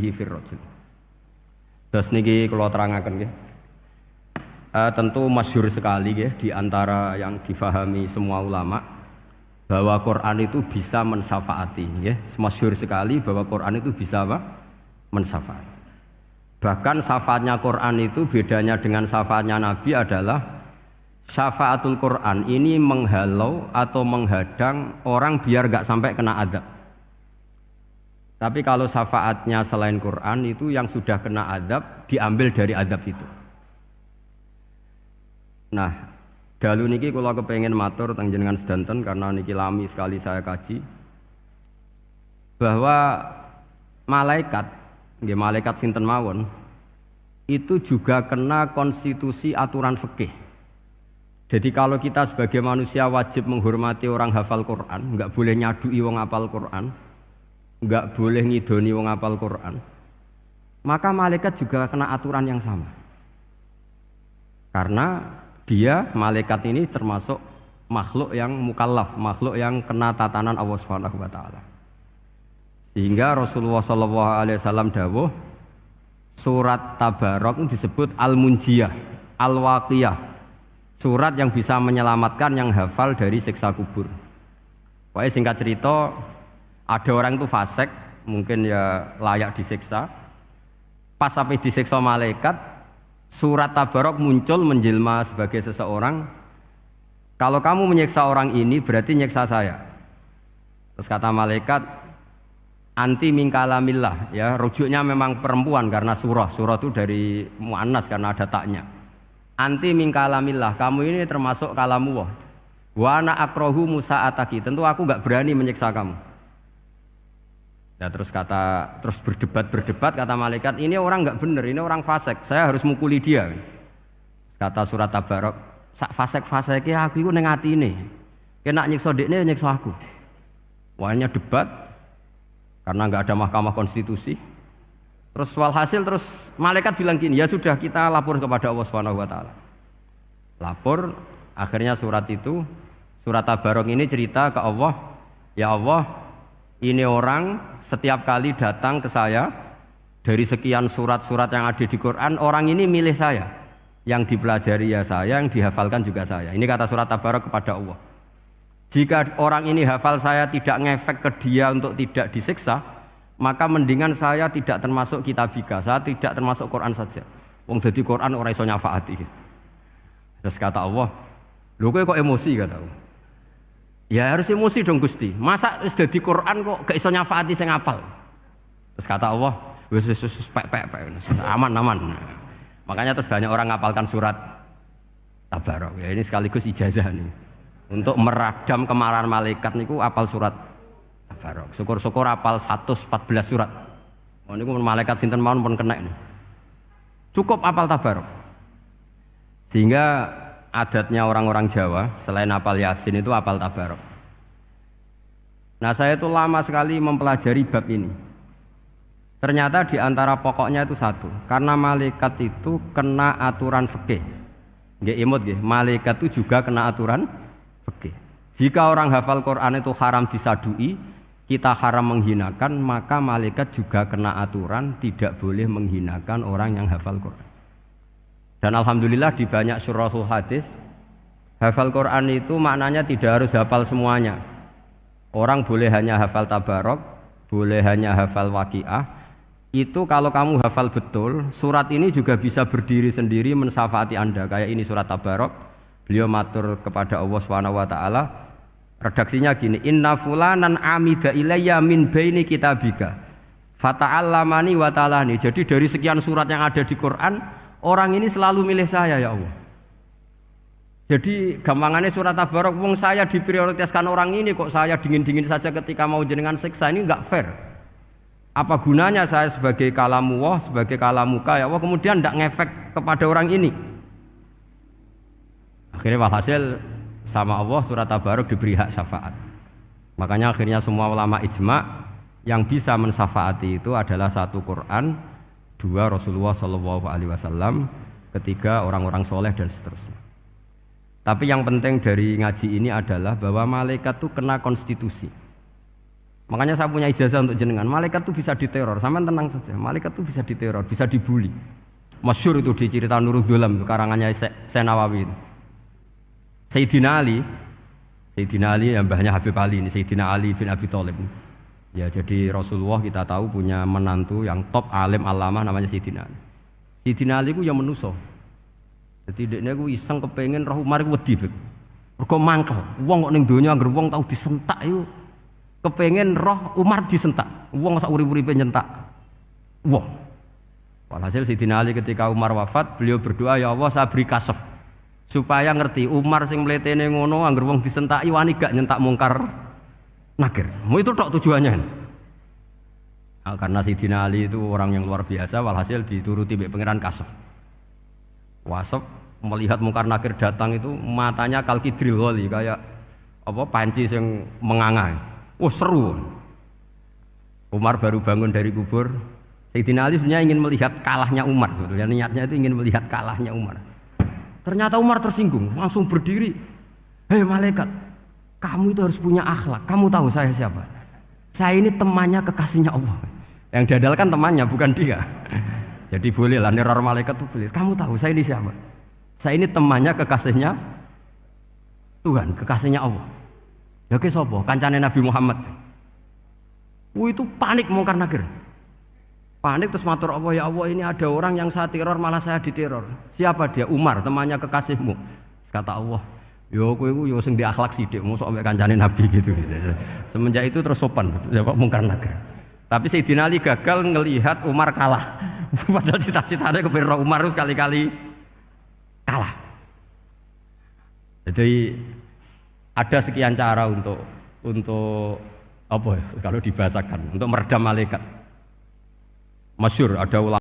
bihi fir rajul. Terus niki kula terangaken nggih. Tentu masyhur sekali nggih di antara yang difahami semua ulama bahwa Quran itu bisa mensyafaati nggih. Masyhur sekali bahwa Quran itu bisa apa? Mensyafaati. Bahkan syafaatnya Quran itu bedanya dengan syafaatnya Nabi adalah syafaatul Quran ini menghalau atau menghadang orang biar gak sampai kena azab. Tapi kalau syafaatnya selain Quran itu yang sudah kena azab diambil dari azab itu. Nah, dalu niki kula kepengin matur teng jenengan sedanten karena niki lami sekali saya kaji bahwa malaikat, nggih malaikat sinten mawon itu juga kena konstitusi aturan fikih. Jadi kalau kita sebagai manusia wajib menghormati orang hafal Quran, enggak boleh nyadui wong hafal Quran, enggak boleh ngidoni wong hafal Quran. Maka malaikat juga kena aturan yang sama. Karena dia malaikat ini termasuk makhluk yang mukallaf, makhluk yang kena tatanan Allah Subhanahu wa taala. Sehingga Rasulullah sallallahu alaihi wasallam dawuh surat Tabarok disebut Al-Munjiyah, Al-Waqiyah. Surat yang bisa menyelamatkan yang hafal dari siksa kubur. Pokoknya singkat cerita, ada orang itu fasik, mungkin ya layak disiksa. Pas sampai disiksa malaikat, surat Tabarok muncul menjelma sebagai seseorang. Kalau kamu menyiksa orang ini berarti nyiksa saya. Terus kata malaikat, anti min kalamillah, ya rujuknya memang perempuan karena surah itu dari muannas karena ada taknya. Anti min kalamillah, kamu ini termasuk kalamullah. Wa ana akrahu musa'ataki, tentu aku enggak berani menyiksa kamu. Ya terus berdebat kata malaikat, ini orang enggak benar, ini orang fasik, saya harus mukuli dia. Kata surat Tabarok, sak fasik-fasike aku iku ning atine. Kena nyiksa dekne nyiksa aku. Wahnya debat karena enggak ada mahkamah konstitusi. Terus walhasil terus malaikat bilang gini, ya sudah kita lapor kepada Allah Subhanahu wa taala. Lapor, akhirnya surat Tabarok ini cerita ke Allah, ya Allah, ini orang setiap kali datang ke saya dari sekian surat-surat yang ada di Quran, orang ini milih saya. Yang dipelajari ya saya, yang dihafalkan juga saya. Ini kata surat Tabarok kepada Allah. Jika orang ini hafal saya tidak ngefek ke dia untuk tidak disiksa, maka mendingan saya tidak termasuk kitabika, saya tidak termasuk Quran saja. Wong jadi Quran ora iso nyafaati. Terus kata Allah, lho kowe kok emosi kata Allah. Ya harus emosi dong Gusti. Masa wis dadi Quran kok gak iso nyafaati sing hafal. Terus kata Allah, wis pek aman. Makanya terus banyak orang ngapalkan surat Tabarok. Ya ini sekaligus ijazah nih. Untuk meradam kemarahan malaikat niku apal surat Tabarok. Syukur-syukur apal 114 surat. Oh niku malaikat sinten mawon pun kena ini. Cukup apal Tabarok. Sehingga adatnya orang-orang Jawa selain apal Yasin itu apal Tabarok. Nah saya itu lama sekali mempelajari bab ini. Ternyata di antara pokoknya itu satu, karena malaikat itu kena aturan fikih. Nggih imut nggih, malaikat itu juga kena aturan fikih. Jika orang hafal Quran itu haram disadui, kita haram menghinakan, maka malaikat juga kena aturan tidak boleh menghinakan orang yang hafal Quran. Dan alhamdulillah di banyak surahul hadis, hafal Quran itu maknanya tidak harus hafal semuanya. Orang boleh hanya hafal Tabarok, boleh hanya hafal Waqiah. Itu kalau kamu hafal betul, surat ini juga bisa berdiri sendiri mensyafaati Anda. Kayak ini surat Tabarok, beliau matur kepada Allah Subhanahu wa taala. Redaksinya gini, inna fulanan amida ilayya min baini kitabika fata'allamani wa ta'alani. Jadi dari sekian surat yang ada di Quran, orang ini selalu milih saya ya Allah. Jadi gampangannya surat Tabarok, wong saya diprioritaskan orang ini kok saya dingin-dingin saja ketika mau jenengan siksa, ini enggak fair. Apa gunanya saya sebagai kalamullah, sebagai kalamuka ya Allah kemudian enggak ngefek kepada orang ini. Akhirnya walhasil sama Allah surat Tabarok diberi hak syafaat. Makanya akhirnya semua ulama ijma yang bisa mensyafaati itu adalah satu Quran, dua Rasulullah SAW, ketiga orang-orang soleh dan seterusnya. Tapi yang penting dari ngaji ini adalah bahwa malaikat itu kena konstitusi. Makanya saya punya ijazah untuk jenengan. Malaikat itu bisa diteror, sampean tenang saja. Malaikat itu bisa diteror, bisa dibully. Masyhur itu di cerita Nurul Dzulam, karangannya Senawawi. Sayyidina Ali yang mbahnya Habib Ali ini, Sayyidina Ali bin Abi Thalib. Ya jadi Rasulullah kita tahu punya menantu yang top alim alamah namanya Sayyidina Ali. Sayyidina Ali ku yang menuso. Jadi dekne ku iseng kepengin roh Umar ku wedi. Mergo mangkel. Wong kok ning donya anggere wong tau disentak iku kepengen roh Umar disentak, wong sak urip-uripe nyentak wong. Walhasil Sayyidina Ali ketika Umar wafat, beliau berdoa, ya Allah saya beri kasef supaya ngerti Umar sing mletene ngono angger wong disentaki wani gak nyentak mungkar nakir. Mau itu tok tujuannya. Nah, karena Sayyidina Ali itu orang yang luar biasa, walhasil dituruti mbek pangeran kasef. Wasef melihat mungkar nakir datang itu matanya kalkidril ghali kayak apa panci yang menganga. Oh seru. Umar baru bangun dari kubur. Sayyidina Ali sebenarnya ingin melihat kalahnya Umar sebetulnya. Niatnya itu ingin melihat kalahnya Umar. Ternyata Umar tersinggung, langsung berdiri. Hei malaikat, kamu itu harus punya akhlak. Kamu tahu saya siapa? Saya ini temannya kekasihnya Allah. Yang diandalkan temannya bukan dia. Jadi bolehlah neror malaikat itu boleh. Kamu tahu saya ini siapa? Saya ini temannya kekasihnya Tuhan, kekasihnya Allah. Ya ke sapa? Kancane Nabi Muhammad. Itu panik mungkar nakir. Panik terus matur Allah, ya Allah ini ada orang yang saya teror malah saya diteror. Siapa dia? Umar, temannya kekasihmu. Kata Allah, yo kowe iku yo sing diakhlak sithik, mosok ambek kancane Nabi gitu. Semenjak itu terus sopan jawab mungkar nakir. Tapi Sayyidina Ali gagal ngelihat Umar kalah. Padahal cita-citanya kepengin Umar sekali-kali kalah. Jadi ada sekian cara untuk apa kalau dibahasakan untuk meredam malaikat. Masyhur ada ulama